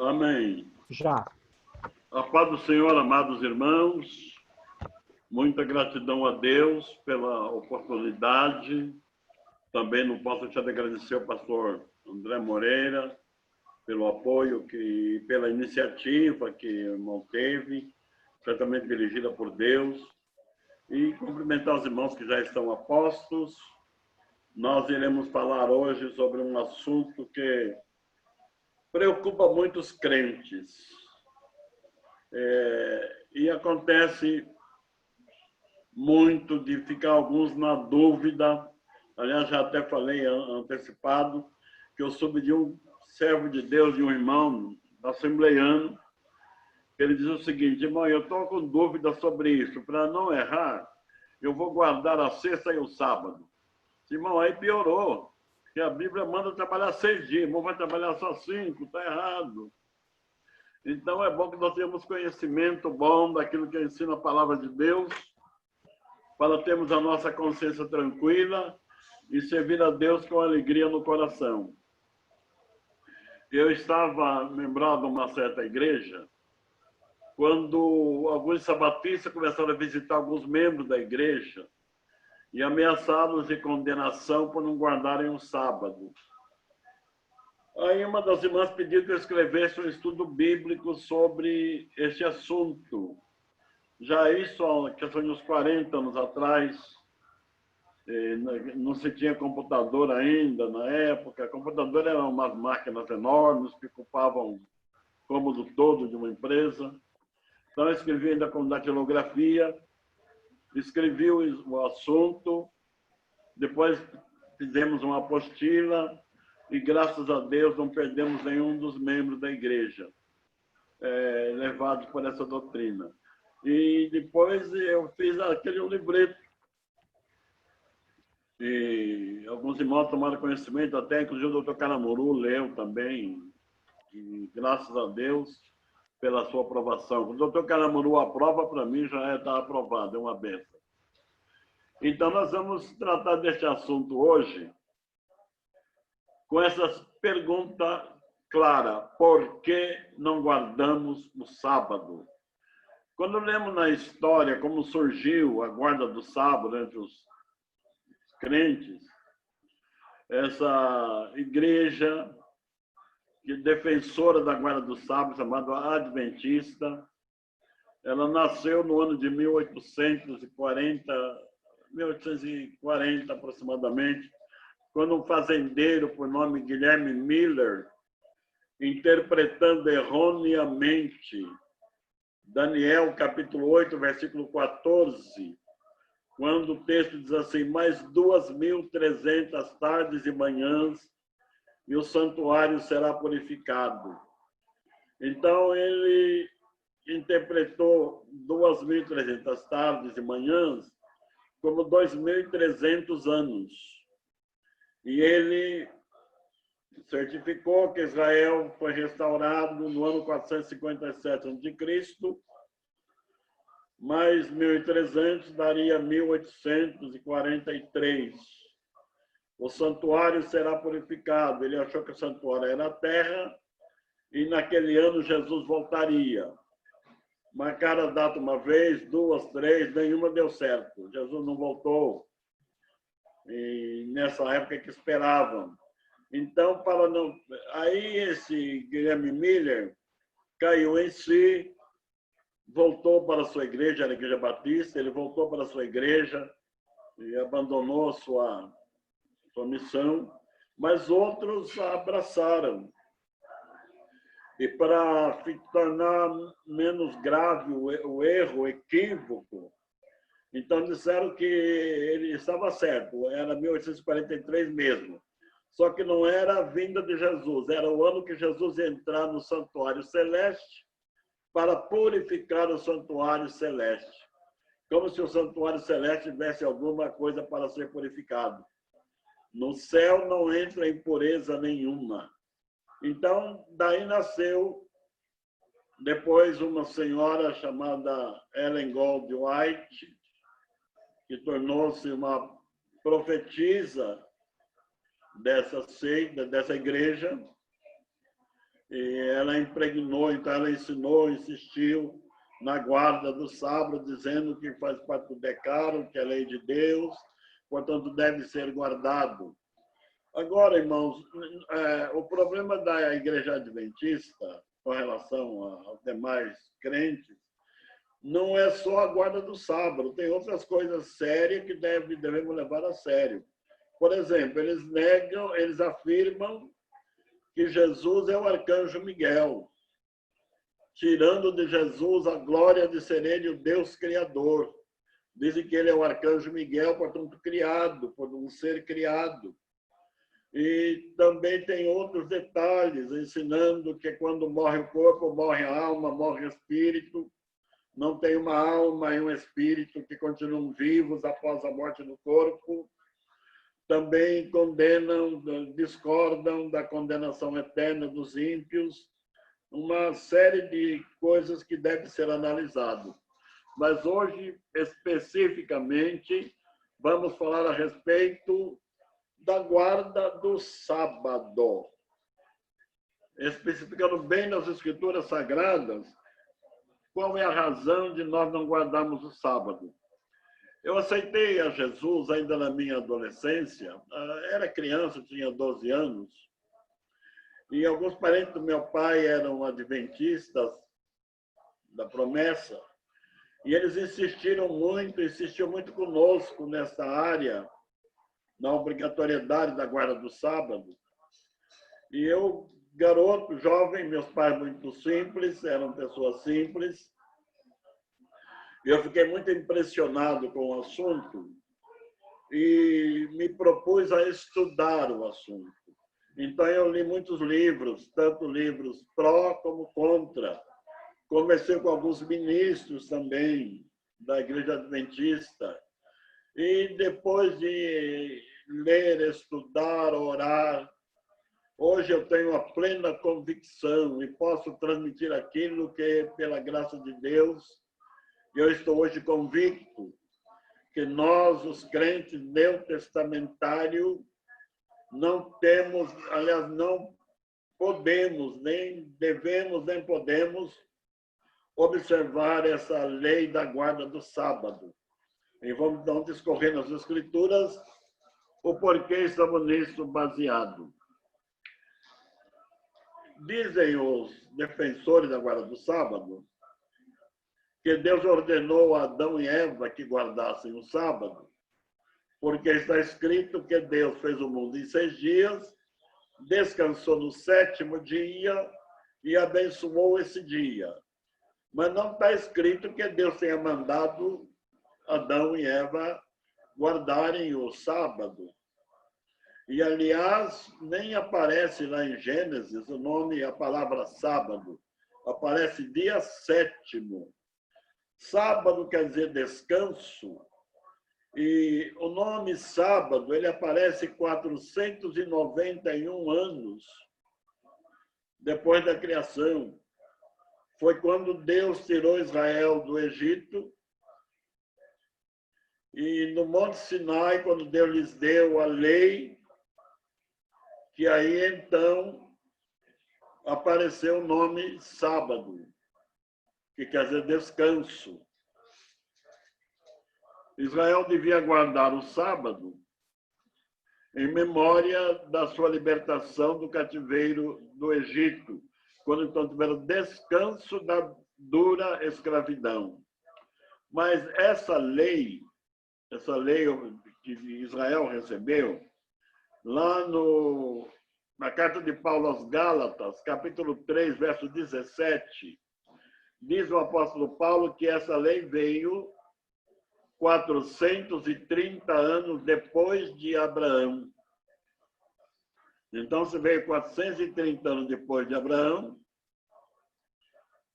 Amém. Já. A paz do Senhor, amados irmãos. Muita gratidão a Deus pela oportunidade. Também não posso deixar de agradecer ao pastor André Moreira pelo apoio, pela iniciativa que o irmão teve, certamente dirigida por Deus. E cumprimentar os irmãos que já estão a postos. Nós iremos falar hoje sobre um assunto que preocupa muitos crentes. E acontece muito de ficar alguns na dúvida. Aliás, já até falei antecipado que eu soube de um servo de Deus, de um irmão assembleiano, que ele diz o seguinte: irmão, eu estou com dúvida sobre isso. Para não errar, eu vou guardar a sexta e o sábado. Irmão, aí piorou. Porque a Bíblia manda trabalhar 6 dias, irmão vai trabalhar só 5, está errado. Então é bom que nós tenhamos conhecimento bom daquilo que ensina a palavra de Deus, para termos a nossa consciência tranquila e servir a Deus com alegria no coração. Eu estava lembrado de uma certa igreja, quando alguns sabatistas começaram a visitar alguns membros da igreja e ameaçá-los de condenação por não guardarem o sábado. Aí uma das irmãs pediu que eu escrevesse um estudo bíblico sobre esse assunto. Já isso, que foi uns 40 anos atrás, não se tinha computador ainda na época. Computador eram umas máquinas enormes que ocupavam o cômodo todo de uma empresa. Então eu escrevi ainda com datilografia, escrevi o assunto, depois fizemos uma apostila e, graças a Deus, não perdemos nenhum dos membros da igreja levados por essa doutrina. E depois eu fiz aquele livreto. E alguns irmãos tomaram conhecimento, até inclusive o doutor Caramuru leu também, e graças a Deus pela sua aprovação. O doutor Caramuru aprova, para mim já está aprovado, é uma benção. Então nós vamos tratar deste assunto hoje com essa pergunta clara: por que não guardamos o sábado? Quando lemos na história como surgiu a guarda do sábado entre os crentes, essa igreja defensora da guarda do sábado, chamada Adventista, ela nasceu no ano de 1840 aproximadamente, quando um fazendeiro por nome Guilherme Miller, interpretando erroneamente Daniel capítulo 8, versículo 14, quando o texto diz assim: mais 2.300 tardes e manhãs e o santuário será purificado. Então ele interpretou 2.300 tardes e manhãs como 2.300 anos. E ele certificou que Israel foi restaurado no ano 457 a.C., mais 1.300 daria 1843. O santuário será purificado. Ele achou que o santuário era a terra e naquele ano Jesus voltaria. Marcaram a data uma vez, 2, 3, nenhuma deu certo. Jesus não voltou. E nessa época que esperavam. Então, aí esse Guilherme Miller caiu em si, voltou para a sua igreja, a Igreja Batista, ele voltou para a sua igreja e abandonou sua missão, mas outros a abraçaram. E para tornar menos grave o erro, o equívoco, então disseram que ele estava certo, era 1843 mesmo. Só que não era a vinda de Jesus, era o ano que Jesus ia entrar no santuário celeste para purificar o santuário celeste. Como se o santuário celeste tivesse alguma coisa para ser purificado. No céu não entra impureza nenhuma. Então, daí nasceu depois uma senhora chamada Ellen Gold White, que tornou-se uma profetisa dessa seita, dessa igreja, E ela impregnou, então ela ensinou, insistiu na guarda do sábado, dizendo que faz parte do decálogo, que é a lei de Deus, portanto deve ser guardado. Agora, irmãos, o problema da Igreja Adventista, com relação aos demais crentes, não é só a guarda do sábado, tem outras coisas sérias que devemos levar a sério. Por exemplo, eles afirmam que Jesus é o arcanjo Miguel, tirando de Jesus a glória de ser ele o Deus Criador. Dizem que ele é o arcanjo Miguel, portanto, criado, por um ser criado. E também tem outros detalhes, ensinando que quando morre o corpo, morre a alma, morre o espírito. Não tem uma alma e um espírito que continuam vivos após a morte do corpo. Também condenam, discordam da condenação eterna dos ímpios. Uma série de coisas que devem ser analisadas. Mas hoje, especificamente, vamos falar a respeito da guarda do sábado. Especificando bem nas Escrituras Sagradas, qual é a razão de nós não guardarmos o sábado? Eu aceitei a Jesus ainda na minha adolescência, era criança, tinha 12 anos, e alguns parentes do meu pai eram adventistas da promessa, e eles insistiam muito conosco nessa área, na obrigatoriedade da guarda do sábado. E eu, garoto, jovem, meus pais muito simples, eram pessoas simples, e eu fiquei muito impressionado com o assunto e me propus a estudar o assunto. Então, eu li muitos livros, tanto livros pró como contra. Comecei com alguns ministros também da Igreja Adventista. E depois de ler, estudar, orar, hoje eu tenho a plena convicção e posso transmitir aquilo que, pela graça de Deus, eu estou hoje convicto que nós, os crentes neotestamentários, não temos, aliás, não podemos, nem devemos, nem podemos observar essa lei da guarda do sábado. E vamos então discorrer nas Escrituras o porquê estamos nisso baseados. Dizem os defensores da guarda do sábado que Deus ordenou a Adão e Eva que guardassem o sábado, porque está escrito que Deus fez o mundo em 6 dias, descansou no 7º dia e abençoou esse dia. Mas não está escrito que Deus tenha mandado Adão e Eva guardarem o sábado. E, aliás, nem aparece lá em Gênesis o nome, a palavra sábado. Aparece dia 7º. Sábado quer dizer descanso. E o nome sábado, ele aparece 491 anos depois da criação. Foi quando Deus tirou Israel do Egito. E no Monte Sinai, quando Deus lhes deu a lei, que aí então apareceu o nome sábado, que quer dizer descanso. Israel devia guardar o sábado em memória da sua libertação do cativeiro do Egito, quando então tiveram descanso da dura escravidão. Mas essa lei que Israel recebeu, lá na carta de Paulo aos Gálatas, capítulo 3, verso 17, diz o apóstolo Paulo que essa lei veio 430 anos depois de Abraão. Então, se veio 430 anos depois de Abraão,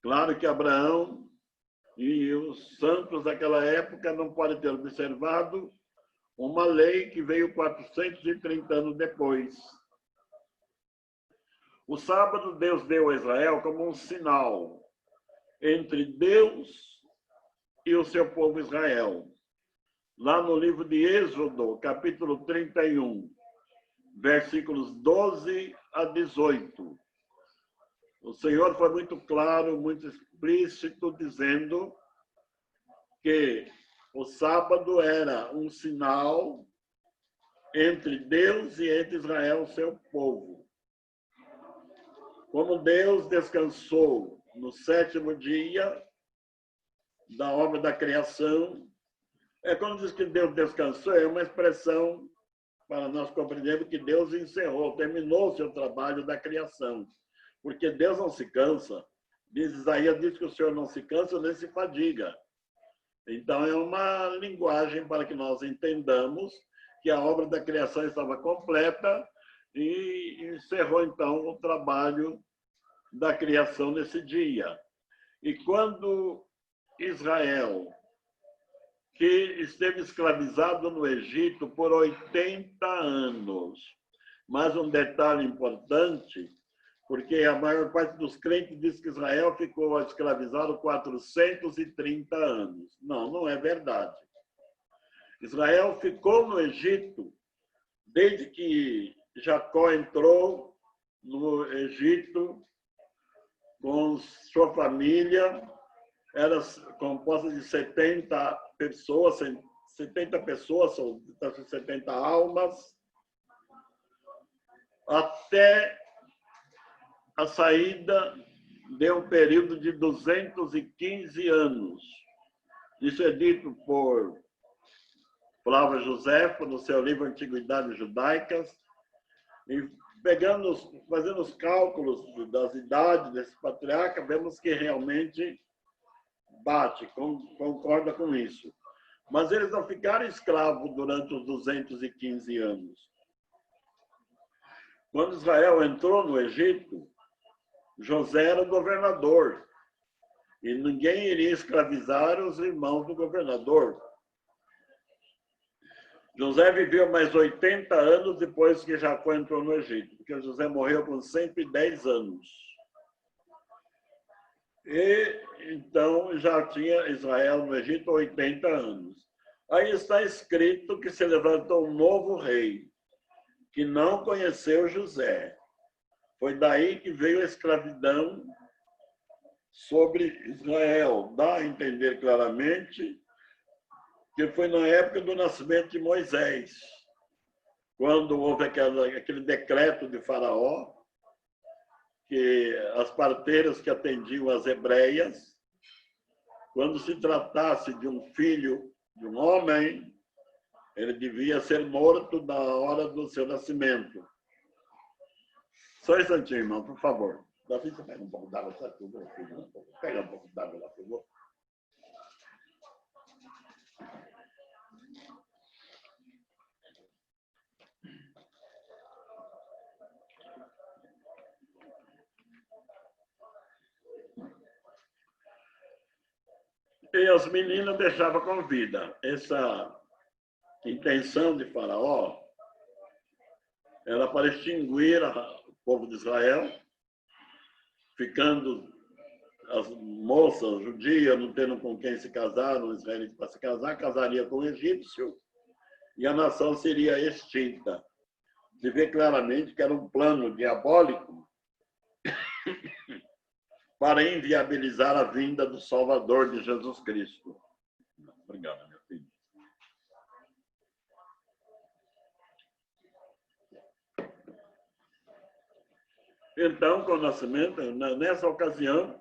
claro que Abraão e os santos daquela época não podem ter observado uma lei que veio 430 anos depois. O sábado Deus deu a Israel como um sinal entre Deus e o seu povo Israel. Lá no livro de Êxodo, capítulo 31, versículos 12 a 18. O Senhor foi muito claro, muito explícito, dizendo que o sábado era um sinal entre Deus e entre Israel, seu povo. Como Deus descansou no 7º dia da obra da criação, quando diz que Deus descansou, é uma expressão para nós compreendermos que Deus encerrou, terminou o seu trabalho da criação. Porque Deus não se cansa. Isaías diz que o Senhor não se cansa nem se fadiga. Então, é uma linguagem para que nós entendamos que a obra da criação estava completa e encerrou, então, o trabalho da criação nesse dia. E quando Israel, que esteve escravizado no Egito por 80 anos, mas um detalhe importante, porque a maior parte dos crentes diz que Israel ficou escravizado 430 anos. Não, não é verdade. Israel ficou no Egito desde que Jacó entrou no Egito com sua família, era composta de 70 pessoas, 70 almas, até a saída deu um período de 215 anos. Isso é dito por Flávio Josefo, no seu livro Antiguidades Judaicas, e fazendo os cálculos das idades desse patriarca, vemos que realmente bate, concorda com isso. Mas eles não ficaram escravos durante os 215 anos. Quando Israel entrou no Egito, José era o governador. E ninguém iria escravizar os irmãos do governador. José viveu mais 80 anos depois que Jacó entrou no Egito, porque José morreu com 110 anos. E então já tinha Israel no Egito 80 anos. Aí está escrito que se levantou um novo rei, que não conheceu José. Foi daí que veio a escravidão sobre Israel. Dá a entender claramente que foi na época do nascimento de Moisés, quando houve aquele decreto de Faraó, que as parteiras que atendiam as hebreias, quando se tratasse de um filho de um homem, ele devia ser morto na hora do seu nascimento. Só um instantinho, irmão, por favor. Davi, você pega um pouco d'água, tá tudo, filho? Pega um pouco d'água lá, por favor. E as meninas deixavam com vida. Essa intenção de Faraó era para extinguir o povo de Israel, ficando as moças judias não tendo com quem se casar, os israelitas para se casar, casaria com o egípcio e a nação seria extinta. Se vê claramente que era um plano diabólico para inviabilizar a vinda do Salvador de Jesus Cristo. Obrigado, meu filho. Então, com o nascimento, nessa ocasião,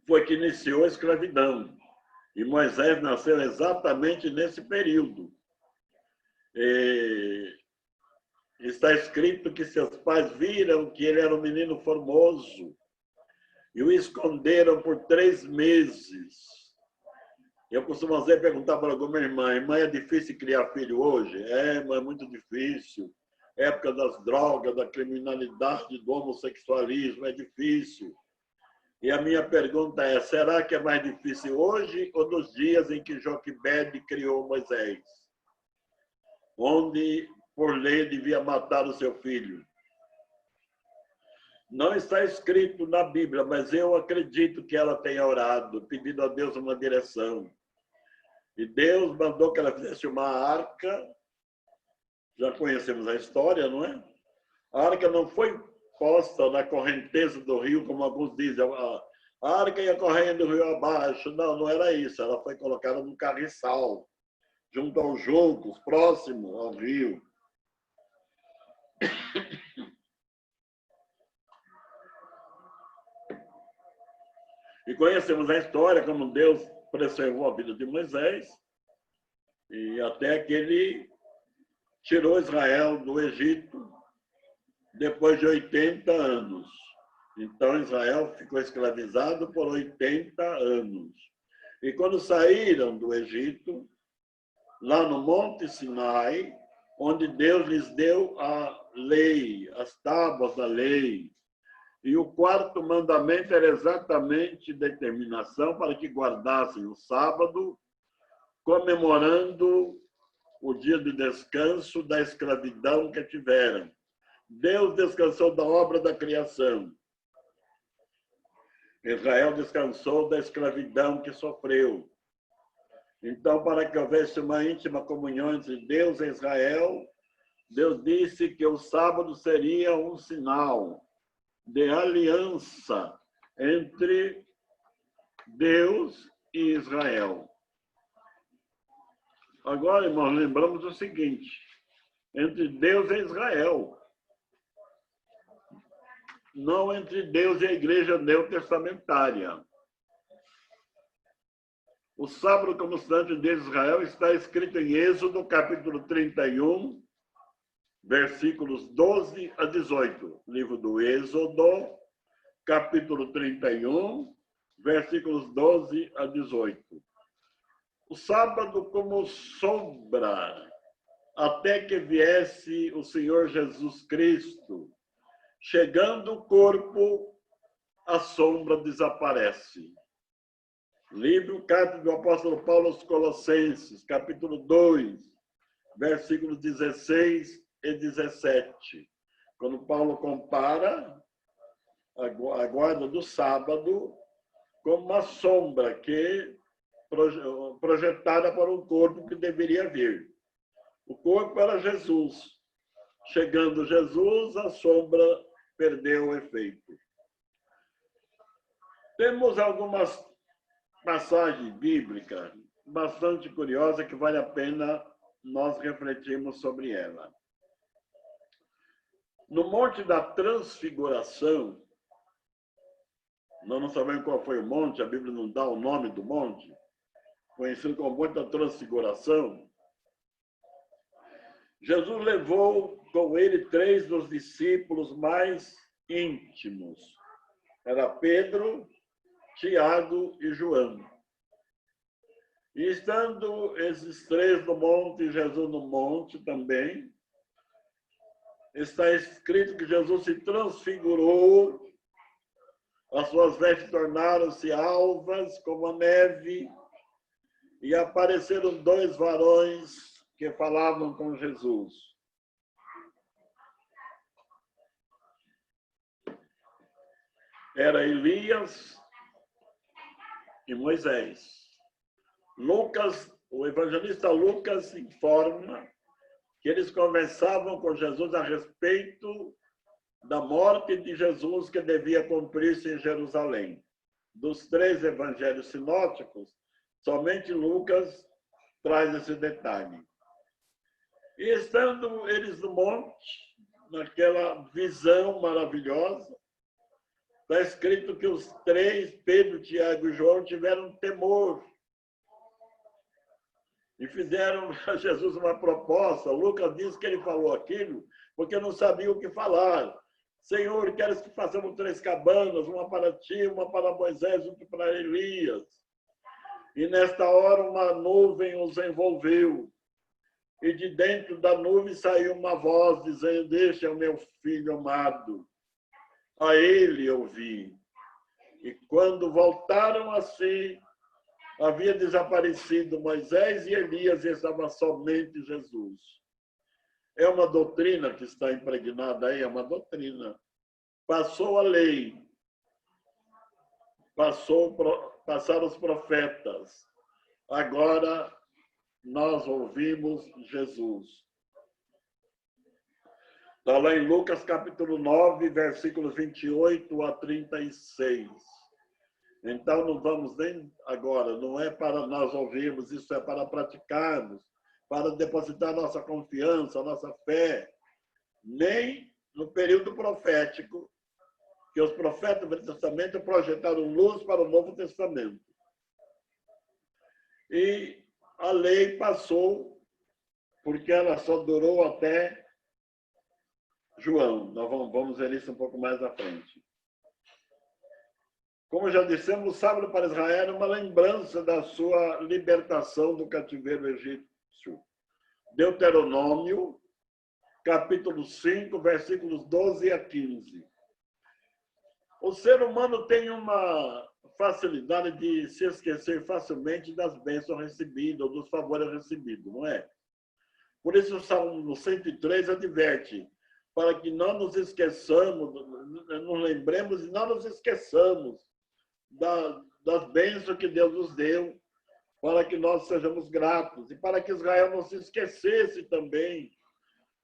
foi que iniciou a escravidão. E Moisés nasceu exatamente nesse período. E está escrito que seus pais viram que ele era um menino formoso e o esconderam por 3 meses. Eu costumo às vezes perguntar para alguma irmã, é difícil criar filho hoje? Mas é muito difícil. Época das drogas, da criminalidade, do homossexualismo, é difícil. E a minha pergunta é, será que é mais difícil hoje ou nos dias em que Joquebede criou Moisés? Onde, por lei, devia matar o seu filho. Não está escrito na Bíblia, mas eu acredito que ela tenha orado, pedindo a Deus uma direção. E Deus mandou que ela fizesse uma arca. Já conhecemos a história, não é? A arca não foi exposta na correnteza do rio, como alguns dizem. A arca ia correndo do rio abaixo. Não, não era isso. Ela foi colocada num carriçal, junto aos juncos, próximo ao rio. E conhecemos a história, como Deus preservou a vida de Moisés, e até que ele tirou Israel do Egito depois de 80 anos. Então, Israel ficou escravizado por 80 anos. E quando saíram do Egito, lá no Monte Sinai, onde Deus lhes deu a lei, as tábuas da lei, e o quarto mandamento era exatamente determinação para que guardassem o sábado, comemorando o dia de descanso da escravidão que tiveram. Deus descansou da obra da criação. Israel descansou da escravidão que sofreu. Então, para que houvesse uma íntima comunhão entre Deus e Israel, Deus disse que o sábado seria um sinal de aliança entre Deus e Israel. Agora, irmãos, lembramos o seguinte: entre Deus e Israel, não entre Deus e a igreja neotestamentária. O sábado como santo de Israel está escrito em Êxodo, capítulo 31, versículos 12 a 18. Livro do Êxodo, capítulo 31, versículos 12 a 18. O sábado como sombra, até que viesse o Senhor Jesus Cristo. Chegando o corpo, a sombra desaparece. Livro, carta do apóstolo Paulo aos Colossenses, capítulo 2, versículos 16 e 17. Quando Paulo compara a guarda do sábado como uma sombra que projetada para um corpo que deveria vir. O corpo era Jesus. Chegando Jesus, a sombra perdeu o efeito. Temos algumas passagens bíblicas bastante curiosas que vale a pena nós refletirmos sobre ela. No Monte da Transfiguração, nós não sabemos qual foi o monte, a Bíblia não dá o nome do monte, conhecido como Monte da Transfiguração, Jesus levou com ele 3 dos discípulos mais íntimos. Era Pedro, Tiago e João. E estando esses 3 no monte, Jesus no monte também, está escrito que Jesus se transfigurou, as suas vestes tornaram-se alvas como a neve, e apareceram 2 varões que falavam com Jesus. Era Elias e Moisés. O evangelista Lucas informa que eles conversavam com Jesus a respeito da morte de Jesus que devia cumprir-se em Jerusalém. Dos 3 evangelhos sinóticos, somente Lucas traz esse detalhe. E estando eles no monte, naquela visão maravilhosa, está escrito que os 3, Pedro, Tiago e João, tiveram temor. E fizeram a Jesus uma proposta. Lucas diz que ele falou aquilo porque não sabia o que falar. Senhor, queres que façamos 3 cabanas, uma para ti, uma para Moisés, outra para Elias. E nesta hora uma nuvem os envolveu. E de dentro da nuvem saiu uma voz dizendo: este é o meu filho amado. A ele ouvi. E quando voltaram a si, havia desaparecido Moisés e Elias e estava somente Jesus. É uma doutrina que está impregnada aí, é uma doutrina. Passou a lei, passaram os profetas. Agora nós ouvimos Jesus. Está lá em Lucas, capítulo 9, versículos 28 a 36. Então, não vamos nem agora, não é para nós ouvirmos, isso é para praticarmos, para depositar nossa confiança, nossa fé, nem no período profético, que os profetas do Velho Testamento projetaram luz para o Novo Testamento. E a lei passou, porque ela só durou até João. Nós vamos ver isso um pouco mais à frente. Como já dissemos, o sábado para Israel era uma lembrança da sua libertação do cativeiro egípcio. Deuteronômio, capítulo 5, versículos 12 a 15. O ser humano tem uma facilidade de se esquecer facilmente das bênçãos recebidas, ou dos favores recebidos, não é? Por isso, o Salmo 103 adverte, para que não nos esqueçamos, nos lembremos e não nos esqueçamos das bênçãos que Deus nos deu, para que nós sejamos gratos, e para que Israel não se esquecesse também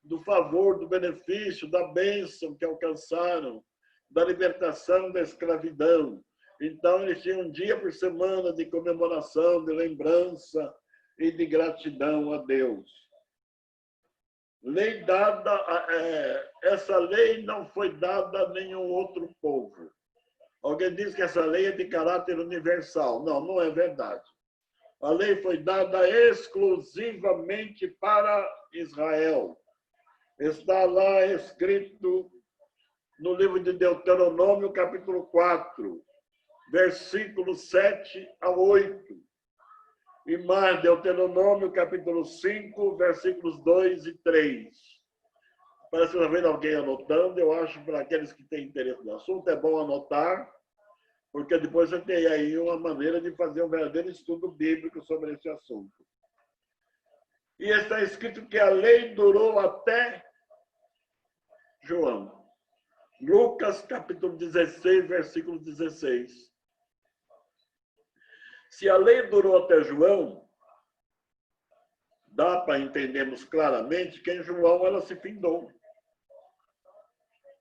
do favor, do benefício, da bênção que alcançaram, da libertação da escravidão. Então, eles tinham um dia por semana de comemoração, de lembrança e de gratidão a Deus. Lei dada, essa lei não foi dada a nenhum outro povo. Alguém diz que essa lei é de caráter universal. Não, não é verdade. A lei foi dada exclusivamente para Israel. Está lá escrito no livro de Deuteronômio, capítulo 4, versículos 7 a 8. E mais, Deuteronômio, capítulo 5, versículos 2 e 3. Parece que está vendo alguém anotando. Eu acho que para aqueles que têm interesse no assunto é bom anotar, porque depois você tem aí uma maneira de fazer um verdadeiro estudo bíblico sobre esse assunto. E está escrito que a lei durou até João. Lucas, capítulo 16, versículo 16. Se a lei durou até João, dá para entendermos claramente que em João ela se findou.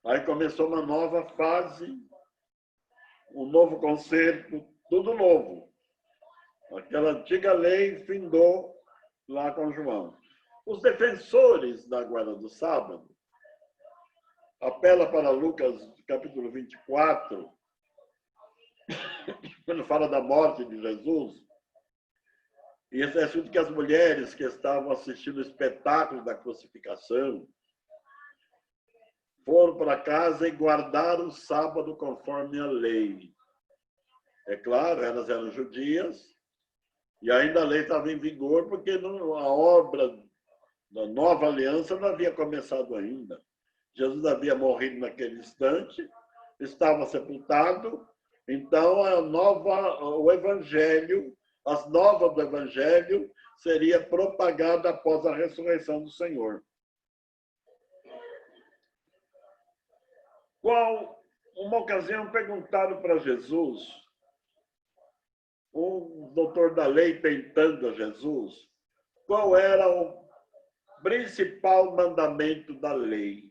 Aí começou uma nova fase, um novo concerto, tudo novo. Aquela antiga lei findou lá com João. Os defensores da guarda do sábado apela para Lucas, capítulo 24, quando fala da morte de Jesus, e esse é assunto que as mulheres que estavam assistindo o espetáculo da crucificação foram para casa e guardaram o sábado conforme a lei. É claro, elas eram judias, e ainda a lei estava em vigor, porque a obra da nova aliança não havia começado ainda. Jesus havia morrido naquele instante, estava sepultado, então o evangelho, as novas do evangelho, seria propagada após a ressurreição do Senhor. Uma ocasião perguntaram para Jesus, um doutor da lei tentando a Jesus, qual era o principal mandamento da lei.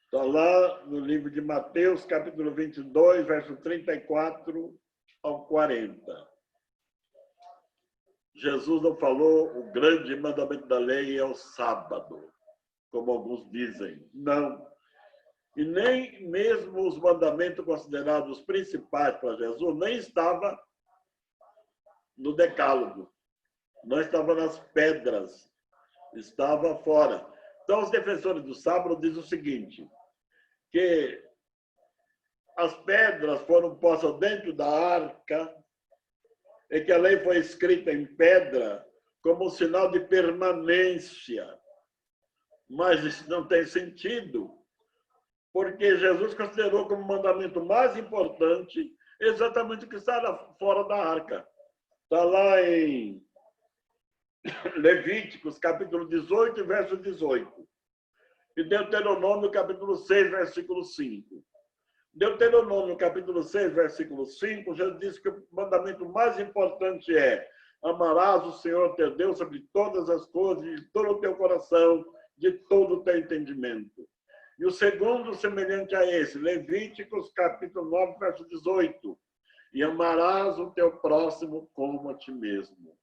Está lá no livro de Mateus, capítulo 22, verso 34 ao 40. Jesus não falou o grande mandamento da lei é o sábado, como alguns dizem. Não. E nem mesmo os mandamentos considerados principais para Jesus nem estava no decálogo. Não estava nas pedras. Estava fora. Então, os defensores do sábado dizem o seguinte, que as pedras foram postas dentro da arca e que a lei foi escrita em pedra como um sinal de permanência. Mas isso não tem sentido, porque Jesus considerou como mandamento mais importante exatamente o que está fora da arca. Está lá em Levíticos, capítulo 18, verso 18. E Deuteronômio, capítulo 6, versículo 5. Deuteronômio, capítulo 6, versículo 5, já diz que o mandamento mais importante é Amarás o Senhor teu Deus sobre todas as coisas, de todo o teu coração, de todo o teu entendimento. E o segundo, semelhante a esse, Levíticos, capítulo 9, verso 18. E amarás o teu próximo como a ti mesmo.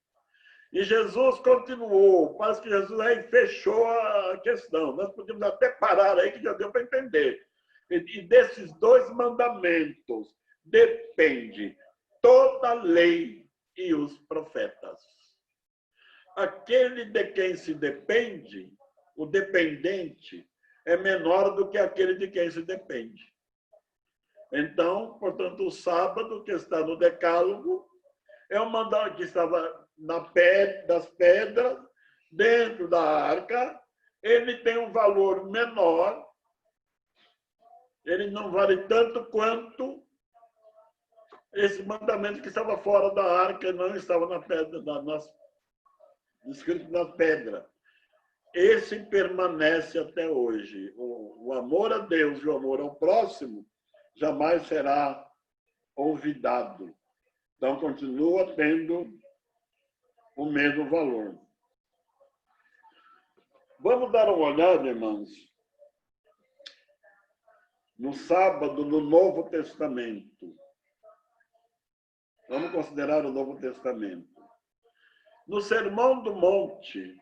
E Jesus continuou, parece que Jesus aí fechou a questão. Nós podemos até parar aí, que já deu para entender. E desses dois mandamentos depende toda a lei e os profetas. Aquele de quem se depende, o dependente, é menor do que aquele de quem se depende. Então, portanto, o sábado, que está no Decálogo, é um mandamento que estava das pedras, dentro da arca, ele tem um valor menor, ele não vale tanto quanto esse mandamento que estava fora da arca, não estava na pedra, escrito na pedra. Esse permanece até hoje. O amor a Deus e o amor ao próximo jamais será olvidado. Então, continua tendo o mesmo valor. Vamos dar uma olhada, irmãos, no sábado, no Novo Testamento. Vamos considerar o Novo Testamento. No Sermão do Monte,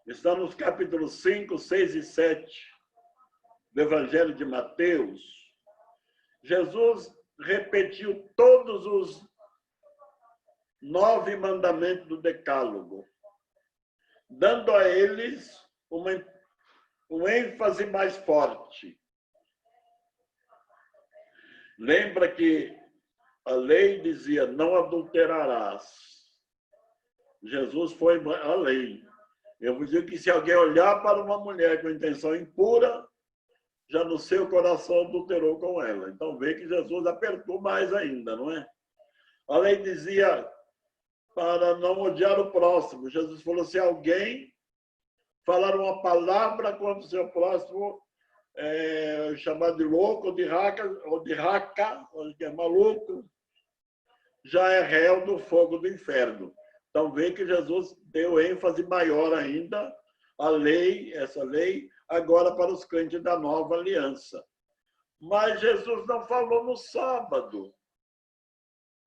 está nos capítulos 5, 6 e 7 do Evangelho de Mateus, Jesus repetiu todos os 9 mandamentos do Decálogo, dando a eles um ênfase mais forte. Lembra que a lei dizia, não adulterarás. Jesus foi além. Eu vos digo que se alguém olhar para uma mulher com intenção impura, já no seu coração adulterou com ela. Então vê que Jesus apertou mais ainda, não é? A lei dizia para não odiar o próximo. Jesus falou, se alguém falar uma palavra contra o seu próximo, chamar de louco, ou de raca, ou que é maluco, já é réu do fogo do inferno. Então vê que Jesus deu ênfase maior ainda à lei, essa lei, agora para os crentes da nova aliança. Mas Jesus não falou no sábado.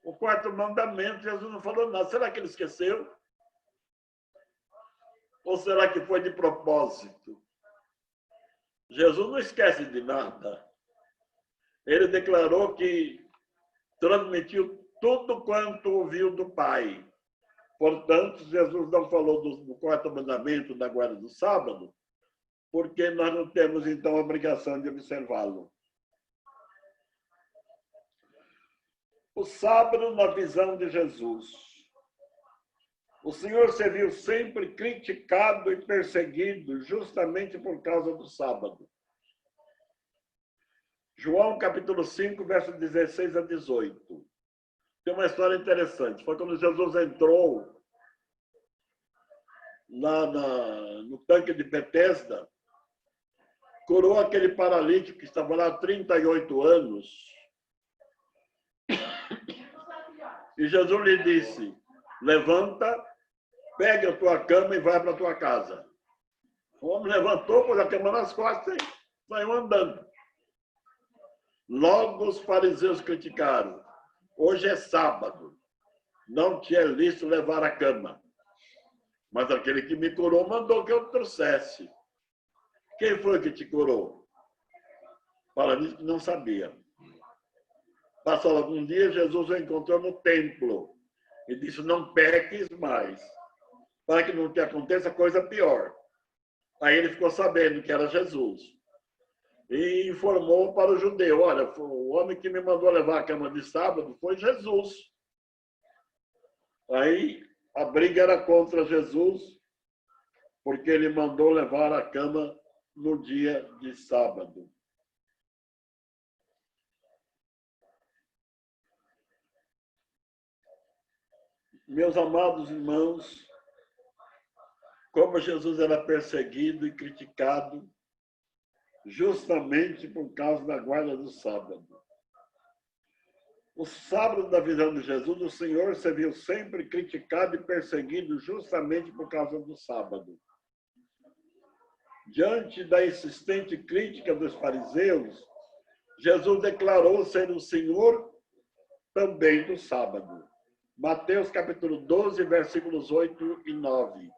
O 4º mandamento, Jesus não falou nada. Será que ele esqueceu? Ou será que foi de propósito? Jesus não esquece de nada. Ele declarou que transmitiu tudo quanto ouviu do Pai. Portanto, Jesus não falou do 4º mandamento da guarda do sábado, porque nós não temos, então, a obrigação de observá-lo. O sábado na visão de Jesus. O Senhor se viu sempre criticado e perseguido justamente por causa do sábado. João, capítulo 5, versos 16 a 18. Tem uma história interessante. Foi quando Jesus entrou lá no tanque de Betesda, curou aquele paralítico que estava lá há 38 anos. E Jesus lhe disse, levanta, pega a tua cama e vai para a tua casa. O homem levantou, pôs a cama nas costas e saiu andando. Logo os fariseus criticaram. Hoje é sábado, não te é lícito levar a cama. Mas aquele que me curou mandou que eu trouxesse. Quem foi que te curou? Paralítico que não sabia. Passou algum dia, Jesus o encontrou no templo e disse, não peques mais, para que não te aconteça coisa pior. Aí ele ficou sabendo que era Jesus e informou para o judeu, olha, o homem que me mandou levar a cama de sábado foi Jesus. Aí a briga era contra Jesus, porque ele mandou levar a cama no dia de sábado. Meus amados irmãos, como Jesus era perseguido e criticado justamente por causa da guarda do sábado. O sábado da visão de Jesus, o Senhor se viu sempre criticado e perseguido justamente por causa do sábado. Diante da insistente crítica dos fariseus, Jesus declarou ser o Senhor também do sábado. Mateus capítulo 12, versículos 8 e 9.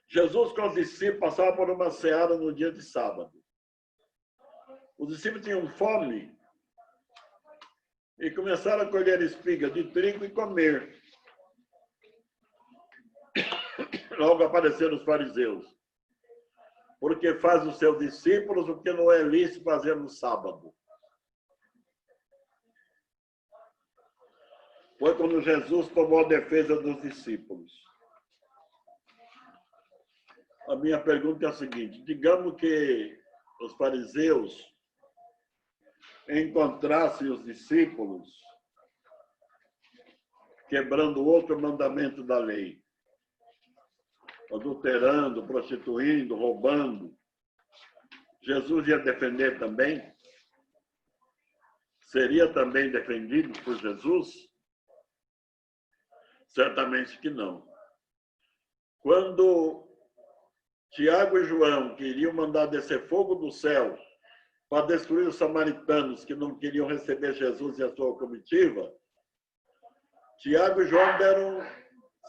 Jesus com os discípulos passava por uma ceara no dia de sábado. Os discípulos tinham fome e começaram a colher espigas de trigo e comer. Logo apareceram os fariseus. Porque faz os seus discípulos o que não é lícito fazer no sábado. Foi quando Jesus tomou a defesa dos discípulos. A minha pergunta é a seguinte: digamos que os fariseus encontrassem os discípulos quebrando outro mandamento da lei, adulterando, prostituindo, roubando. Jesus ia defender também? Seria também defendido por Jesus? Certamente que não. Quando Tiago e João queriam mandar descer fogo do céu para destruir os samaritanos que não queriam receber Jesus e a sua comitiva, Tiago e João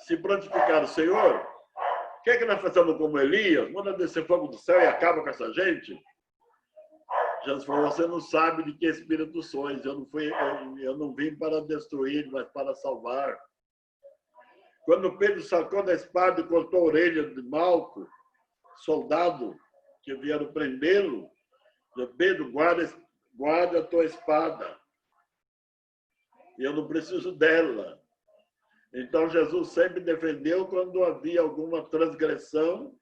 se prontificaram: Senhor, quer que nós façamos como Elias? Manda descer fogo do céu e acaba com essa gente? Jesus falou: você não sabe de que espírito sois. Eu não vim para destruir, mas para salvar. Quando Pedro sacou da espada e cortou a orelha de Malco, soldado que vieram prendê-lo, Pedro, guarda a tua espada. Eu não preciso dela. Então, Jesus sempre defendeu quando havia alguma transgressão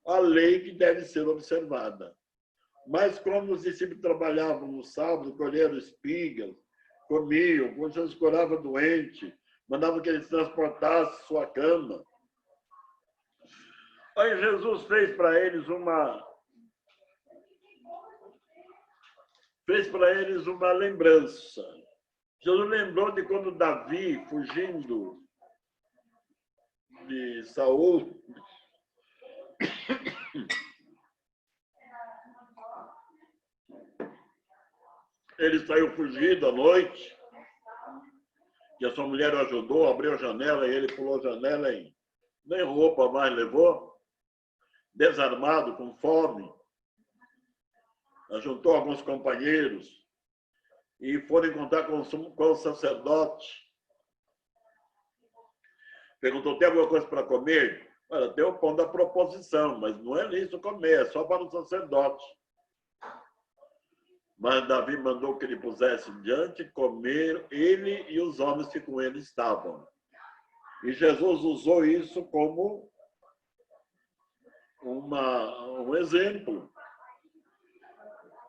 à lei que deve ser observada. Mas como os discípulos trabalhavam no sábado, colheram espigas, comiam, quando Jesus curava doente, mandava que eles transportassem sua cama. Aí Jesus fez para eles uma lembrança. Jesus lembrou de quando Davi, fugindo de Saul, ele saiu fugido à noite, que a sua mulher o ajudou, abriu a janela e ele pulou a janela e nem roupa mais levou, desarmado, com fome. Juntou alguns companheiros e foram encontrar com o sacerdote. Perguntou: tem alguma coisa para comer? Olha, tem o pão da proposição, mas não é lícito comer, é só para o sacerdote. Mas Davi mandou que ele pusesse diante comer ele e os homens que com ele estavam. E Jesus usou isso como um exemplo.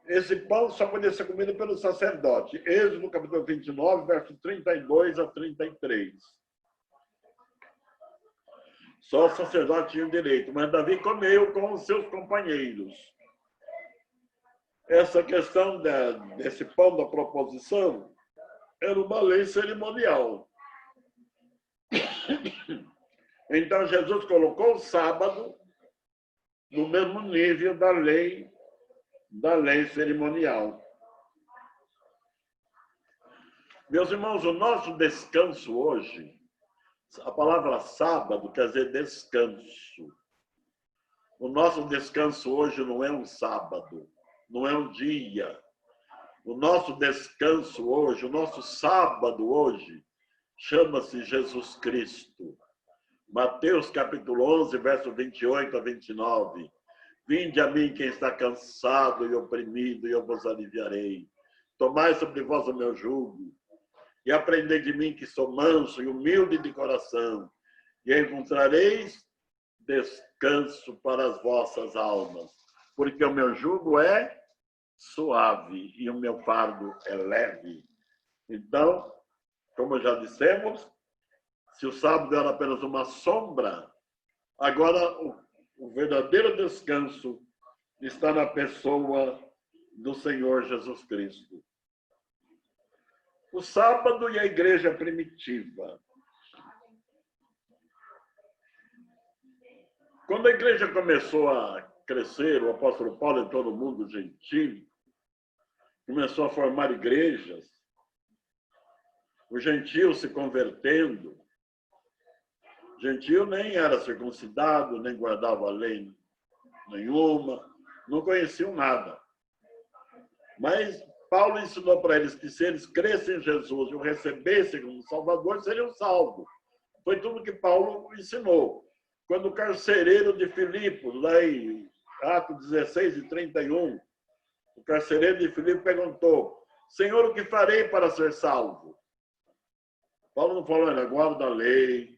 Esse pão só podia ser comido pelo sacerdote. Êxodo, capítulo 29, versos 32 a 33. Só o sacerdote tinha o direito, mas Davi comeu com os seus companheiros. Essa questão desse pão da proposição era uma lei cerimonial. Então, Jesus colocou o sábado no mesmo nível da lei cerimonial. Meus irmãos, o nosso descanso hoje, a palavra sábado quer dizer descanso. O nosso descanso hoje não é um sábado, não é um dia. O nosso descanso hoje, o nosso sábado hoje, chama-se Jesus Cristo. Mateus capítulo 11, verso 28 a 29. Vinde a mim quem está cansado e oprimido, e eu vos aliviarei. Tomai sobre vós o meu jugo, e aprendei de mim que sou manso e humilde de coração, e encontrareis descanso para as vossas almas, porque o meu jugo é suave e o meu fardo é leve. Então, como já dissemos, se o sábado era apenas uma sombra, agora o verdadeiro descanso está na pessoa do Senhor Jesus Cristo. O sábado e a igreja primitiva. Quando a igreja começou a crescer, o apóstolo Paulo e todo mundo gentil começou a formar igrejas, o gentil se convertendo. O gentil nem era circuncidado, nem guardava lei nenhuma, não conheciam nada. Mas Paulo ensinou para eles que se eles crescem em Jesus e o recebessem como Salvador, seriam salvos. Foi tudo que Paulo ensinou. Quando o carcereiro de Filipos, lá em Atos 16 e 31, o carcereiro de Filipos perguntou: Senhor, o que farei para ser salvo? Paulo não falou, guarda a lei,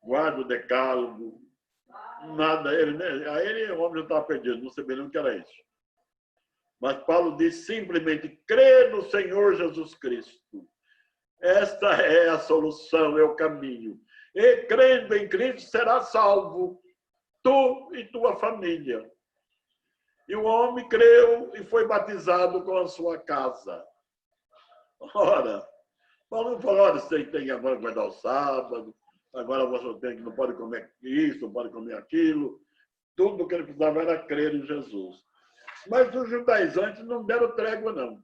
guarda o decálogo, nada. Aí o homem já estava perdido, não sabia nem o que era isso. Mas Paulo disse simplesmente: crê no Senhor Jesus Cristo. Esta é a solução, é o caminho. E crendo em Cristo será salvo, tu e tua família. E o homem creu e foi batizado com a sua casa. Ora, Paulo não falou: olha, você tem que agora guardar o sábado, agora você tem que não pode comer isso, não pode comer aquilo. Tudo que ele precisava era crer em Jesus. Mas os judaizantes não deram trégua, não.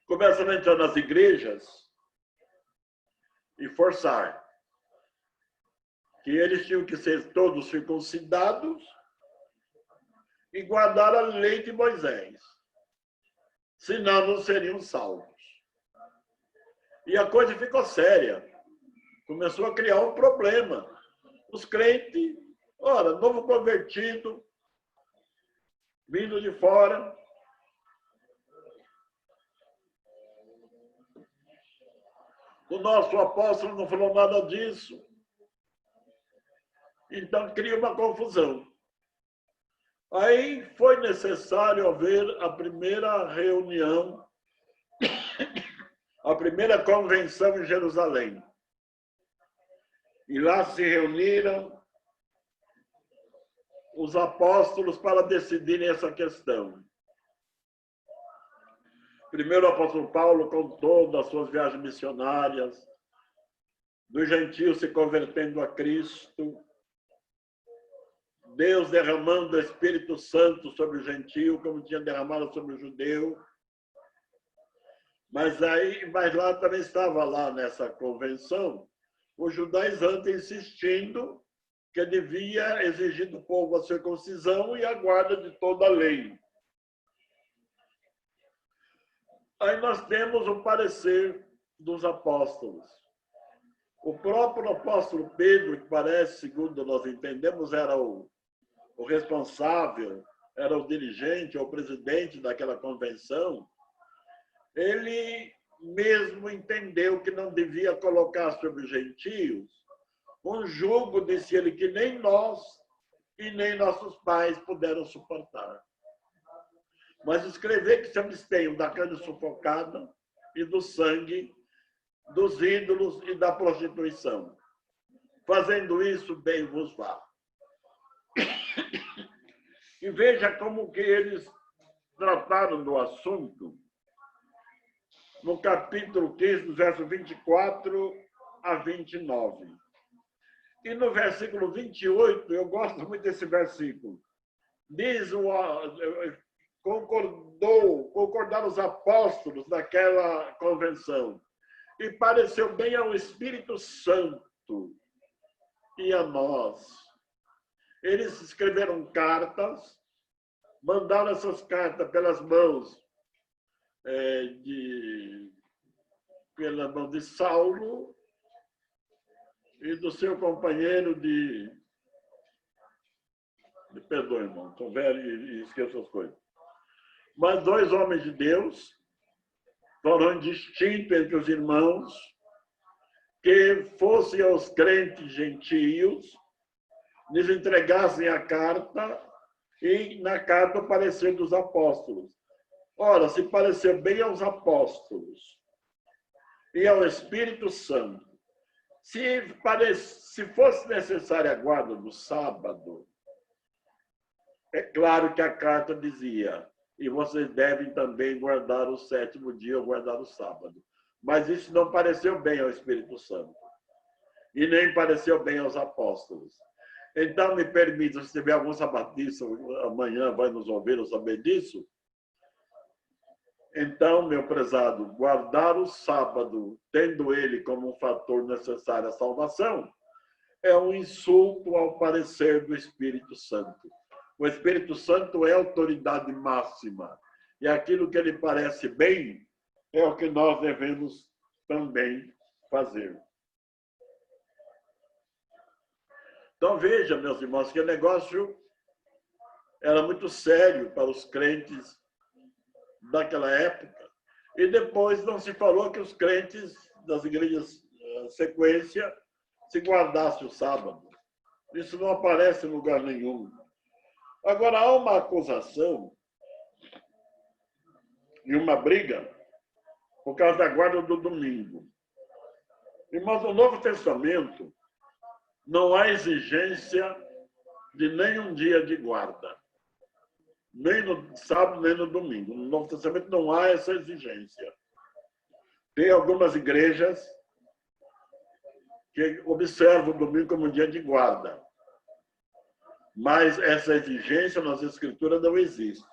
Começam a entrar nas igrejas e forçar que eles tinham que ser todos circuncidados e guardar a lei de Moisés. Senão não seriam salvos. E a coisa ficou séria. Começou a criar um problema. Os crentes, ora, novo convertido, vindo de fora. O nosso apóstolo não falou nada disso. Então, cria uma confusão. Aí foi necessário haver a primeira reunião, a primeira convenção em Jerusalém. E lá se reuniram os apóstolos para decidirem essa questão. Primeiro o apóstolo Paulo contou das suas viagens missionárias, dos gentios se convertendo a Cristo, Deus derramando o Espírito Santo sobre o gentio, como tinha derramado sobre o judeu. Mas lá também estava lá nessa convenção os judaizantes insistindo que devia exigir do povo a circuncisão e a guarda de toda a lei. Aí nós temos o parecer dos apóstolos. O próprio apóstolo Pedro, que parece, segundo nós entendemos, era o responsável, era o dirigente, ou o presidente daquela convenção, ele mesmo entendeu que não devia colocar sobre os gentios um jugo, disse ele, que nem nós e nem nossos pais puderam suportar. Mas escrever que se abstenham da carne sufocada e do sangue, dos ídolos e da prostituição. Fazendo isso, bem vos vá. E veja como que eles trataram do assunto no capítulo 15, do verso 24 a 29. E no versículo 28, eu gosto muito desse versículo. Diz concordaram os apóstolos daquela convenção. E pareceu bem ao Espírito Santo e a nós. Eles escreveram cartas, mandaram essas cartas pelas mãos de Saulo e do seu companheiro Perdoe, irmão, estou velho e esqueço as coisas. Mas 2 homens de Deus foram distintos entre os irmãos, que fossem aos crentes gentios, lhes entregassem a carta, e na carta o parecer dos apóstolos. Ora, se pareceu bem aos apóstolos e ao Espírito Santo, se fosse necessária a guarda do sábado, é claro que a carta dizia: e vocês devem também guardar o 7º dia ou guardar o sábado. Mas isso não pareceu bem ao Espírito Santo. E nem pareceu bem aos apóstolos. Então, me permita, se tiver algum sabatista, amanhã vai nos ouvir ou saber disso. Então, meu prezado, guardar o sábado, tendo ele como um fator necessário à salvação, é um insulto ao parecer do Espírito Santo. O Espírito Santo é a autoridade máxima. E aquilo que lhe parece bem é o que nós devemos também fazer. Então, veja, meus irmãos, que o negócio era muito sério para os crentes daquela época. E depois não se falou que os crentes das igrejas sequência se guardassem o sábado. Isso não aparece em lugar nenhum. Agora, há uma acusação e uma briga por causa da guarda do domingo. Irmãos, no Novo Testamento, não há exigência de nenhum dia de guarda. Nem no sábado, nem no domingo. No Novo Testamento não há essa exigência. Tem algumas igrejas que observam o domingo como um dia de guarda. Mas essa exigência nas Escrituras não existe.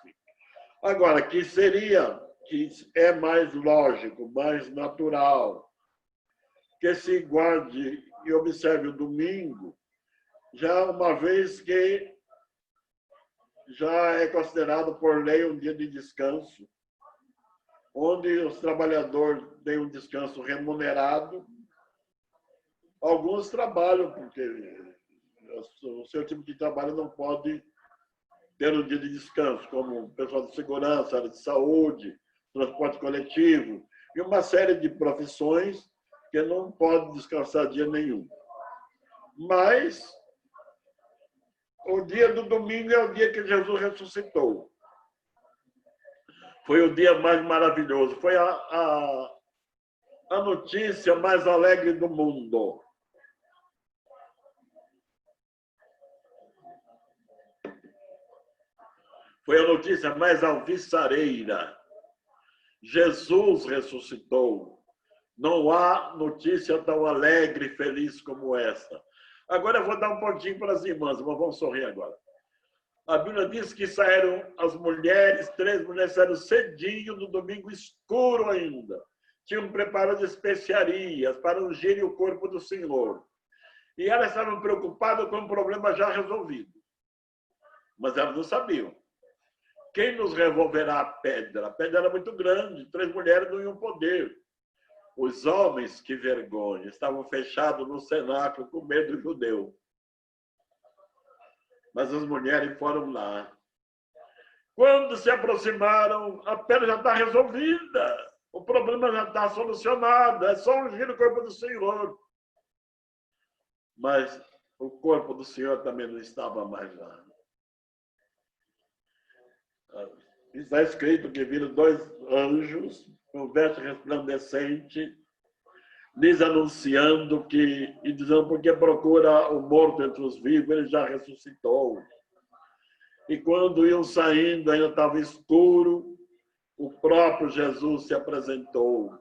Agora, que é mais lógico, mais natural, que se guarde e observe o domingo, já uma vez que já é considerado por lei um dia de descanso, onde os trabalhadores têm um descanso remunerado. Alguns trabalham, porque o seu tipo de trabalho não pode ter um dia de descanso, como o pessoal de segurança, área de saúde, transporte coletivo, e uma série de profissões que não pode descansar dia nenhum. Mas o dia do domingo é o dia que Jesus ressuscitou. Foi o dia mais maravilhoso, foi a notícia mais alegre do mundo. Foi a notícia mais alvissareira. Jesus ressuscitou. Não há notícia tão alegre e feliz como essa. Agora eu vou dar um pontinho para as irmãs, mas vamos sorrir agora. A Bíblia diz que saíram as mulheres, 3 mulheres saíram cedinho, no domingo escuro ainda. Tinham preparado especiarias para ungirem o corpo do Senhor. E elas estavam preocupadas com o problema já resolvido. Mas elas não sabiam. Quem nos revolverá a pedra? A pedra era muito grande, 3 mulheres não iam poder. Os homens, que vergonha, estavam fechados no cenáculo com medo do judeu. Mas as mulheres foram lá. Quando se aproximaram, a pedra já está resolvida. O problema já está solucionado. É só ungir o corpo do Senhor. Mas o corpo do Senhor também não estava mais lá. Está escrito que viram 2 anjos com veste resplandecente, lhes anunciando e dizendo porque procura o morto entre os vivos, ele já ressuscitou. E quando iam saindo, ainda estava escuro, o próprio Jesus se apresentou.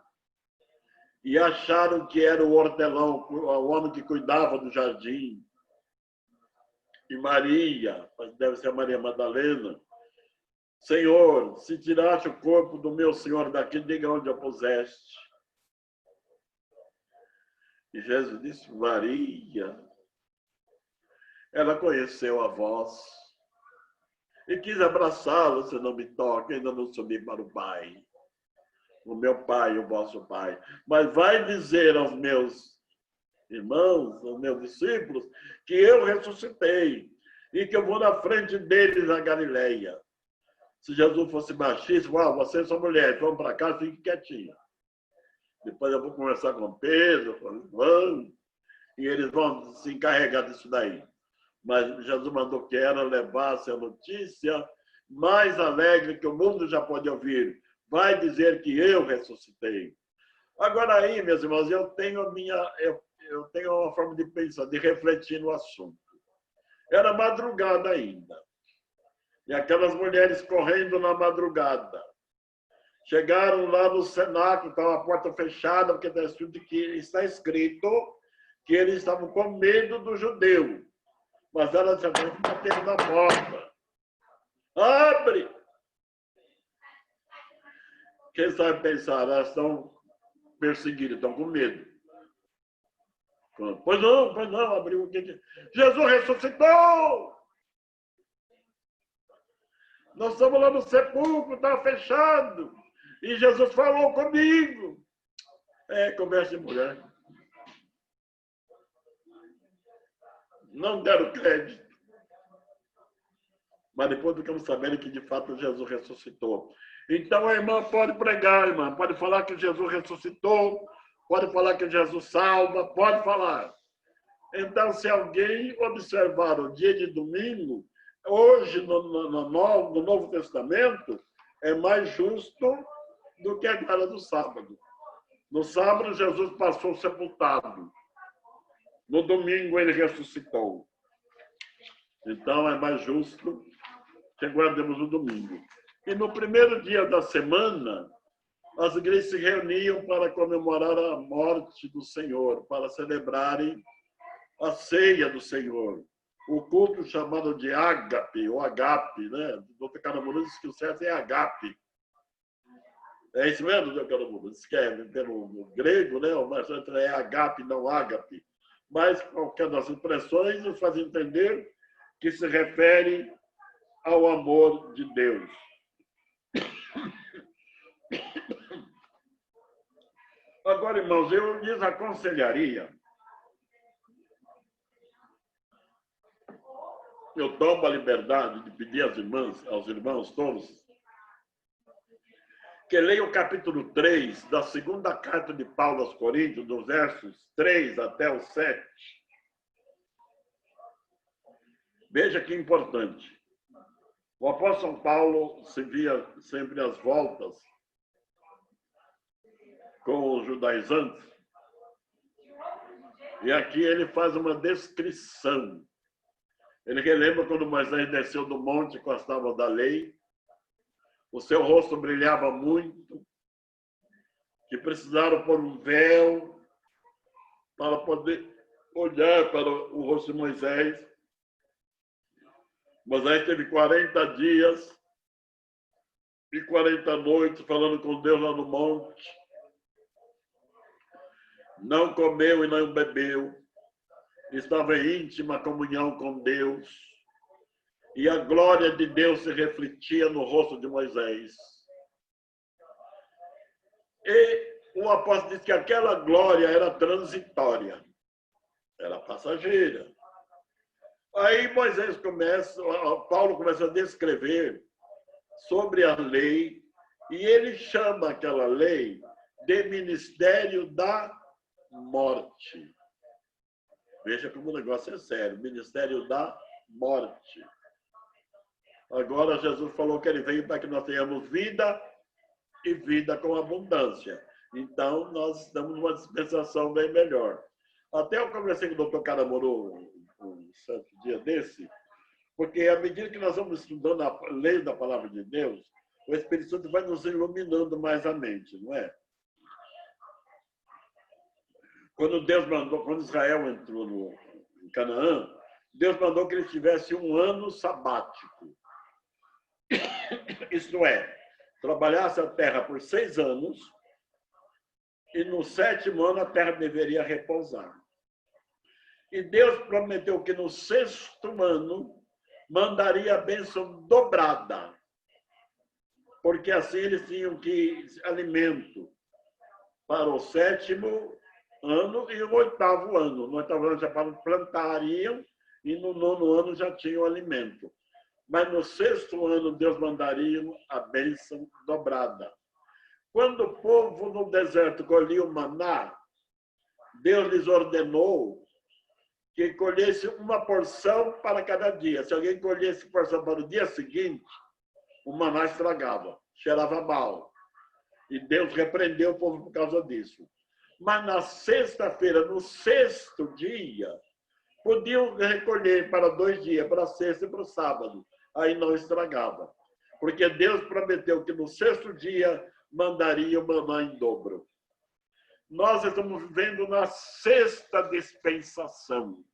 E acharam que era o hortelão, o homem que cuidava do jardim. E Maria, deve ser a Maria Madalena, Senhor, se tiraste o corpo do meu Senhor daqui, diga onde o puseste. E Jesus disse, Maria. Ela conheceu a voz e quis abraçá-lo, se não me toca, ainda não subi para o Pai. O meu Pai, o vosso Pai. Mas vai dizer aos meus irmãos, aos meus discípulos, que eu ressuscitei e que eu vou na frente deles na Galileia. Se Jesus fosse machista, vocês são mulheres, vão para cá, fiquem quietinhos. Depois eu vou conversar com Pedro, com João, e eles vão se encarregar disso daí. Mas Jesus mandou que ela levasse a notícia mais alegre que o mundo já pode ouvir. Vai dizer que eu ressuscitei. Agora aí, meus irmãos, eu tenho uma forma de pensar, de refletir no assunto. Era madrugada ainda. E aquelas mulheres correndo na madrugada. Chegaram lá no cenáculo, estava a porta fechada, porque está escrito que eles estavam com medo do judeu. Mas elas já vão batendo na porta. Abre! Quem sabe pensar, elas estão perseguidas, estão com medo. Pois não, abriu o que? Jesus ressuscitou! Nós estamos lá no sepulcro, estava fechado. E Jesus falou comigo. Conversa de mulher. Não deram crédito. Mas depois ficamos sabendo que, de fato, Jesus ressuscitou. Então, a irmã pode pregar, irmã. Pode falar que Jesus ressuscitou. Pode falar que Jesus salva. Pode falar. Então, se alguém observar o dia de domingo, hoje, no Novo Testamento, é mais justo do que agora do sábado. No sábado, Jesus passou sepultado. No domingo, ele ressuscitou. Então, é mais justo que guardemos o domingo. E no primeiro dia da semana, as igrejas se reuniam para comemorar a morte do Senhor, para celebrarem a ceia do Senhor. O culto chamado de ágape, ou agape, né? O doutor Caramuru diz que o certo é agape. É isso mesmo, doutor Caramuru? Diz que pelo grego, né? O mais certo é agape, não ágape. Mas qualquer das expressões nos faz entender que se refere ao amor de Deus. Agora, irmãos, eu lhes aconselharia, eu tomo a liberdade de pedir aos irmãos todos, que leiam o capítulo 3 da segunda carta de Paulo aos Coríntios, dos versos 3 até o 7. Veja que importante. O apóstolo Paulo se via sempre às voltas com os judaizantes. E aqui ele faz uma descrição. Ele relembra quando Moisés desceu do monte com as tábuas da lei. O seu rosto brilhava muito, que precisaram pôr um véu para poder olhar para o rosto de Moisés. Moisés teve 40 dias e 40 noites falando com Deus lá no monte. Não comeu e não bebeu. Estava em íntima comunhão com Deus. E a glória de Deus se refletia no rosto de Moisés. E o apóstolo diz que aquela glória era transitória, era passageira. Aí Paulo começa a descrever sobre a lei, e ele chama aquela lei de ministério da morte. Veja como o negócio é sério, ministério da morte. Agora, Jesus falou que ele veio para que nós tenhamos vida e vida com abundância. Então, nós estamos numa dispensação bem melhor. Até eu conversei com o doutor Caramuru um certo dia desse, porque à medida que nós vamos estudando a lei da palavra de Deus, o Espírito Santo vai nos iluminando mais a mente, não é? Quando Israel entrou em Canaã, Deus mandou que eles tivessem um ano sabático. Isto é, trabalhasse a terra por 6 anos e no 7º ano a terra deveria repousar. E Deus prometeu que no 6º ano mandaria a bênção dobrada, porque assim eles tinham que alimento para o 7º ano e o 8º ano. No 8º ano já plantariam e no 9º ano já tinham alimento. Mas no 6º ano Deus mandaria a bênção dobrada. Quando o povo no deserto colhia o maná, Deus lhes ordenou que colhesse uma porção para cada dia. Se alguém colhesse porção para o dia seguinte, o maná estragava, cheirava mal. E Deus repreendeu o povo por causa disso. Mas na sexta-feira, no 6º dia, podiam recolher para 2 dias, para a sexta e para o sábado. aí não estragava. Porque Deus prometeu que no sexto dia mandaria o maná em dobro. Nós estamos vivendo na sexta dispensação.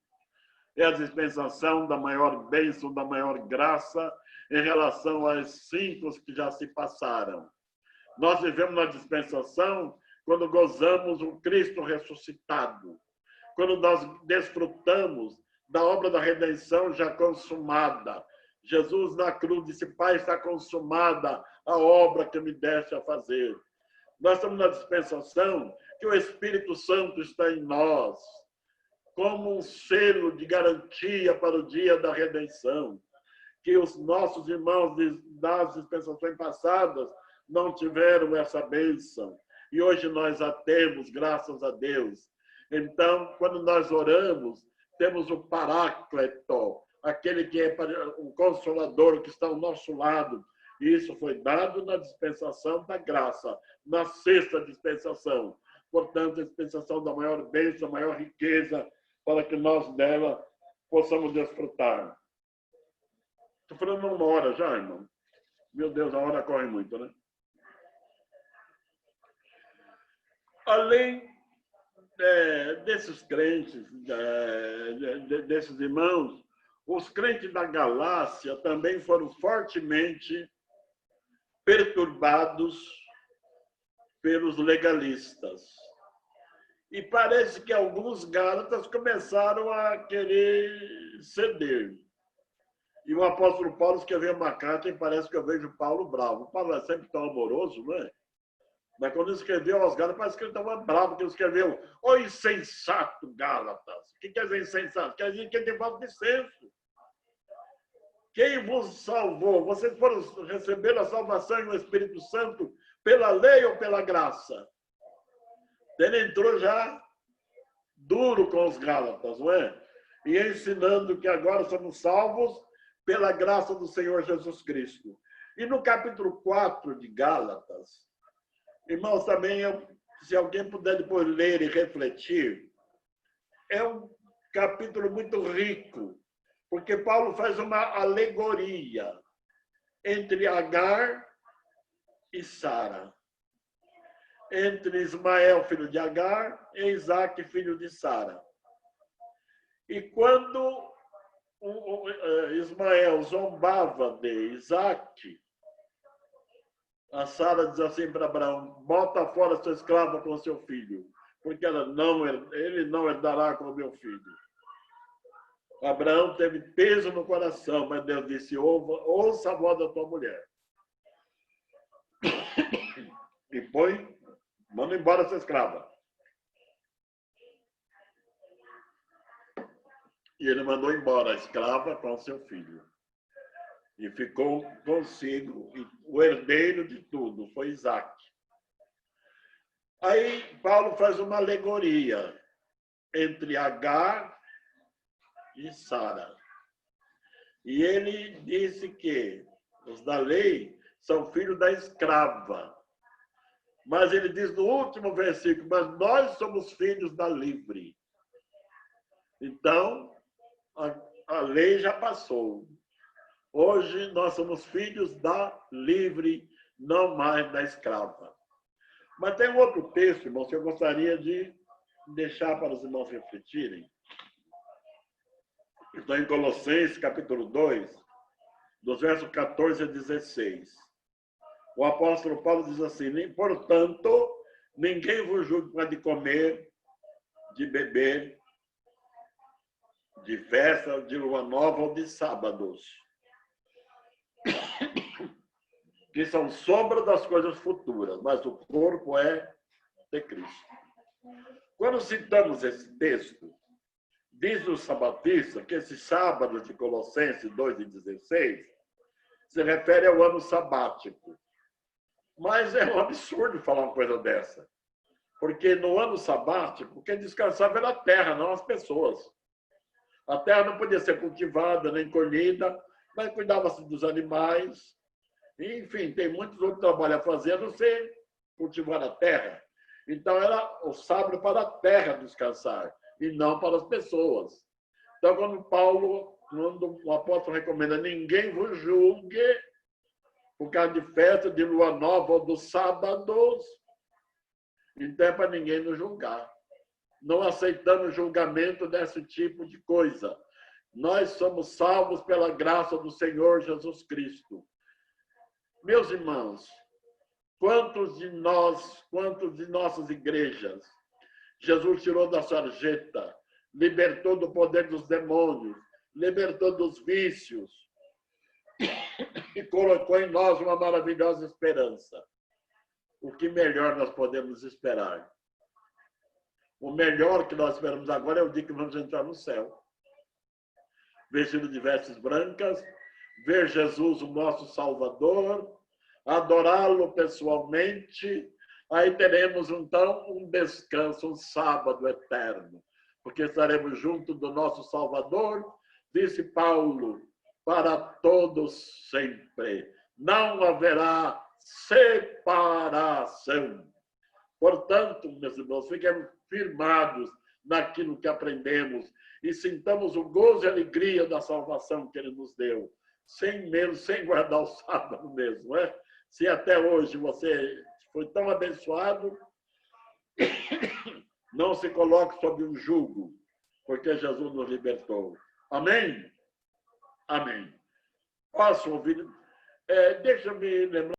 É a dispensação da maior bênção, da maior graça em relação às 5 que já se passaram. Nós vivemos na dispensação quando gozamos o Cristo ressuscitado, quando nós desfrutamos da obra da redenção já consumada. Jesus na cruz disse: Pai, está consumada a obra que me deste a fazer. Nós estamos na dispensação que o Espírito Santo está em nós, como um selo de garantia para o dia da redenção, que os nossos irmãos das dispensações passadas não tiveram essa bênção. E hoje nós a temos, graças a Deus. Então, quando nós oramos, temos o Paráclito, aquele que é o Consolador que está ao nosso lado. E isso foi dado na dispensação da graça, na sexta dispensação. Portanto, a dispensação da maior bênção, da maior riqueza, para que nós dela possamos desfrutar. Estou falando uma hora já, irmão. Meu Deus, a hora corre muito, né? Além desses crentes, desses irmãos, os crentes da Galácia também foram fortemente perturbados pelos legalistas. E parece que alguns gálatas começaram a querer ceder. E o apóstolo Paulo escreveu uma carta e parece que eu vejo Paulo bravo. O Paulo é sempre tão amoroso, não é? Mas quando ele escreveu aos Gálatas, parece que ele estava bravo, porque ele escreveu: "Ô insensato, Gálatas". O que quer dizer insensato? Quer dizer que tem falta de senso. Quem vos salvou? Vocês foram receber a salvação e o Espírito Santo pela lei ou pela graça? Ele entrou já duro com os Gálatas, não é? E ensinando que agora somos salvos pela graça do Senhor Jesus Cristo. E no capítulo 4 de Gálatas, irmãos, também, se alguém puder depois ler e refletir, é um capítulo muito rico, porque Paulo faz uma alegoria entre Agar e Sara, entre Ismael, filho de Agar, e Isaac, filho de Sara. E quando Ismael zombava de Isaac, a Sara diz assim para Abraão: "Bota fora sua escrava com seu filho, porque ele não herdará com o meu filho." Abraão teve peso no coração, mas Deus disse: "Ouça a voz da tua mulher." E manda embora essa escrava. E ele mandou embora a escrava com seu filho. E ficou consigo, e o herdeiro de tudo foi Isaac. Aí Paulo faz uma alegoria entre Agar e Sara. E ele disse que os da lei são filhos da escrava. Mas ele diz no último versículo: "Mas nós somos filhos da livre." Então, a lei já passou. Hoje nós somos filhos da livre, não mais da escrava. Mas tem um outro texto, irmãos, que eu gostaria de deixar para os irmãos refletirem. Está em Colossenses, capítulo 2, dos versos 14 a 16. O apóstolo Paulo diz assim: "Portanto, ninguém vos julga de comer, de beber, de festa, de lua nova ou de sábados, que são sombra das coisas futuras, mas o corpo é de Cristo." Quando citamos esse texto, diz o sabatista que esse sábado de Colossenses 2:16 se refere ao ano sabático. Mas é um absurdo falar uma coisa dessa, porque no ano sabático quem descansava era a terra, não as pessoas. A terra não podia ser cultivada nem colhida, mas cuidava-se dos animais. Enfim, tem muitos outros trabalhos a fazer, a não ser cultivar a terra. Então, era o sábado para a terra descansar, e não para as pessoas. Então, quando Paulo quando o apóstolo recomenda: ninguém vos julgue por causa de festa de lua nova ou dos sábados. Então é para ninguém nos julgar. Não aceitamos julgamento desse tipo de coisa. Nós somos salvos pela graça do Senhor Jesus Cristo. Meus irmãos, quantos de nossas igrejas Jesus tirou da sarjeta, libertou do poder dos demônios, libertou dos vícios e colocou em nós uma maravilhosa esperança. O que melhor nós podemos esperar? O melhor que nós esperamos agora é o dia que vamos entrar no céu. Vestido de vestes brancas, ver Jesus, o nosso Salvador, adorá-lo pessoalmente. Aí teremos, então, um descanso, um sábado eterno, porque estaremos junto do nosso Salvador, disse Paulo, para todos sempre. Não haverá separação. Portanto, meus irmãos, fiquemos firmados naquilo que aprendemos e sintamos o gozo e a alegria da salvação que Ele nos deu, sem medo, sem guardar o sábado mesmo, não é? Se até hoje você foi tão abençoado, não se coloque sob um jugo, porque Jesus nos libertou. Amém? Amém. Posso ouvir? Deixa-me lembrar.